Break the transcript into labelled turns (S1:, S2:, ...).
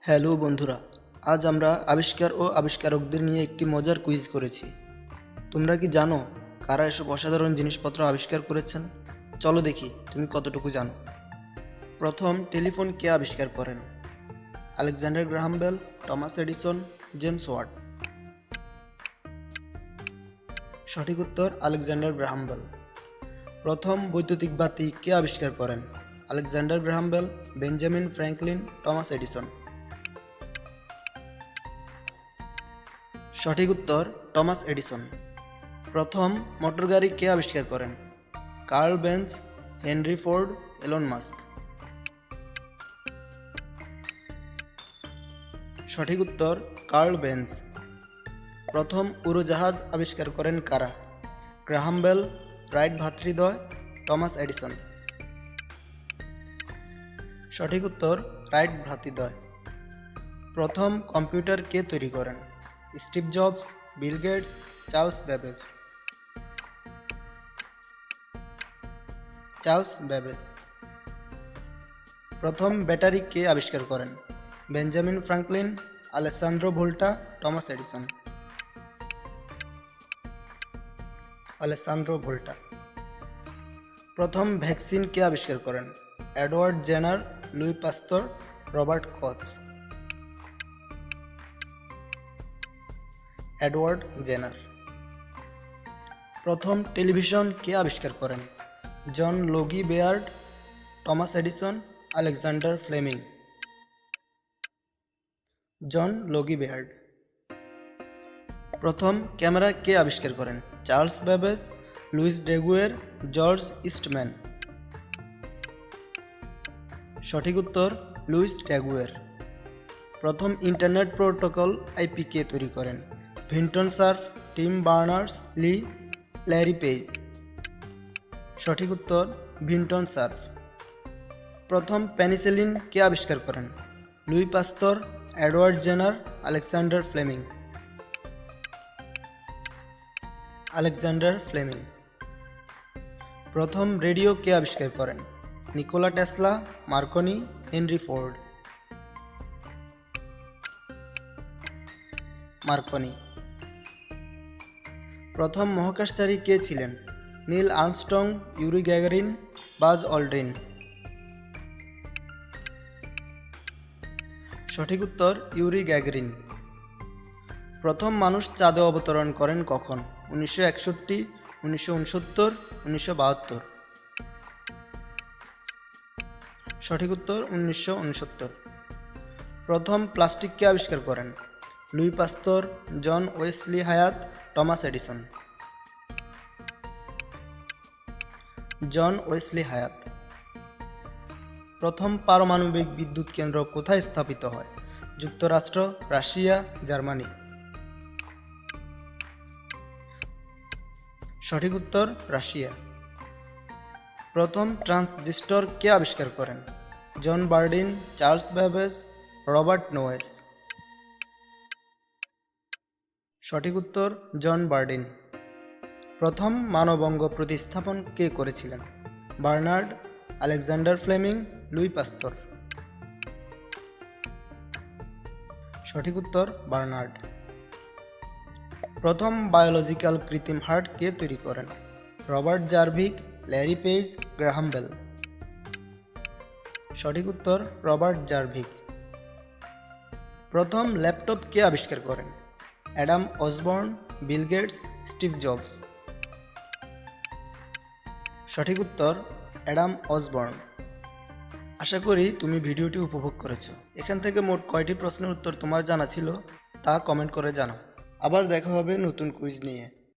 S1: Hello বন্ধুরা, আজ আমরা আবিষ্কার ও আবিষ্কারকদের নিয়ে একটি মজার কুইজ করেছি। তোমরা কি জানো কারা এসব অসাধারণ জিনিসপত্র আবিষ্কার করেছেন? চলো দেখি তুমি কতটুকু জানো। প্রথম টেলিফোন কে আবিষ্কার করেন? Alexander Graham Bell, Thomas Edison, James Watt. সঠিক উত্তর আলেকজান্ডার গ্রাহাম বেল। প্রথম বৈদ্যুতিক বাতি কে আবিষ্কার করেন? Alexander Graham Bell, Benjamin Franklin, Thomas Edison. সঠিক উত্তর টমাস এডিসন। প্রথম মোটরগাড়ি কে আবিষ্কার করেন? Karl Benz, Henry Ford, Elon Musk. সঠিক উত্তর কার্ল বেঞ্জ। প্রথম উড়োজাহাজ আবিষ্কার করেন কারা? গ্রাহাম বেল, রাইট ভ্রাতৃদ্বয়, টমাস এডিসন। সঠিক উত্তর রাইট ভ্রাতৃদ্বয়। প্রথম কম্পিউটার কে তৈরি করেন? Steve Jobs, Bill Gates, Charles Babbage. Charles Babbage. প্রথম ব্যাটারি কে আবিষ্কার করেন? Benjamin Franklin, Alessandro Volta, Thomas Edison. Alessandro ভোল্টা। প্রথম ভ্যাকসিন কে আবিষ্কার করেন? Edward Jenner, Louis Pasteur, Robert Koch. Edward Jenner. প্রথম টেলিভিশন কে আবিষ্কার করেন? John Logie Baird, Thomas Edison, Alexander Fleming. John Logie Baird. প্রথম ক্যামেরা কে আবিষ্কার করেন? Charles Babbage, Louis Daguerre, George Eastman. সঠিক উত্তর লুইস ডেগুয়ের। প্রথম ইন্টারনেট প্রোটোকল আইপি কে তৈরি করেন? Vinton Cerf, Tim Berners Lee, Larry Page. সঠিক উত্তর ভিন্টন সার্ফ। প্রথম পেনিসিলিন কে আবিষ্কার করেন? Louis Pasteur, Edward Jenner, Alexander Fleming. Alexander Fleming. প্রথম রেডিও কে আবিষ্কার করেন? Nikola Tesla, Marconi, Henry Ford. Marconi. প্রথম মহাকাশচারী কে ছিলেন? নীল আর্মস্ট্রং, ইউরি গ্যাগারিন, বাজ অল্ড্রিন। সঠিক উত্তর ইউরি গ্যাগারিন। প্রথম মানুষ চাঁদে অবতরণ করেন কখন? 1961, 1969, 1972। সঠিক উত্তর 1969। প্রথম প্লাস্টিক কে আবিষ্কার করেন? লুই পাস্তর, জন ওয়েসলি হায়াত, টমাস এডিসন। জন ওয়েসলি হায়াত। প্রথম পারমাণবিক বিদ্যুৎ কেন্দ্র কোথায় স্থাপিত হয়? যুক্তরাষ্ট্র, রাশিয়া, জার্মানি। সঠিক উত্তর রাশিয়া। প্রথম ট্রান্সজিস্টর কে আবিষ্কার করেন? John Bardeen, Charles Babbage, Robert Noyce. সঠিক উত্তর জন বার্ডিন। প্রথম মানবঙ্গ প্রতিস্থাপন কে করেছিলেন? Barnard, Alexander Fleming, Louis Pasteur. সঠিক উত্তর বার্নার্ড। প্রথম বায়োলজিক্যাল কৃত্রিম হার্ট কে তৈরি করেন? Robert Jarvik, Larry Page, Graham Bell. সঠিক উত্তর রবার্ট জারভিক। প্রথম ল্যাপটপ কে আবিষ্কার করেন? Adam Osborne, Bill Gates, Steve Jobs. সঠিক উত্তর অ্যাডাম অসবর্ন। আশা করি তুমি ভিডিওটি উপভোগ করেছো। এখান থেকে মোট কয়টি প্রশ্নের উত্তর তোমার জানা ছিল তা কমেন্ট করে জানাও। আবার দেখা হবে নতুন কুইজ নিয়ে।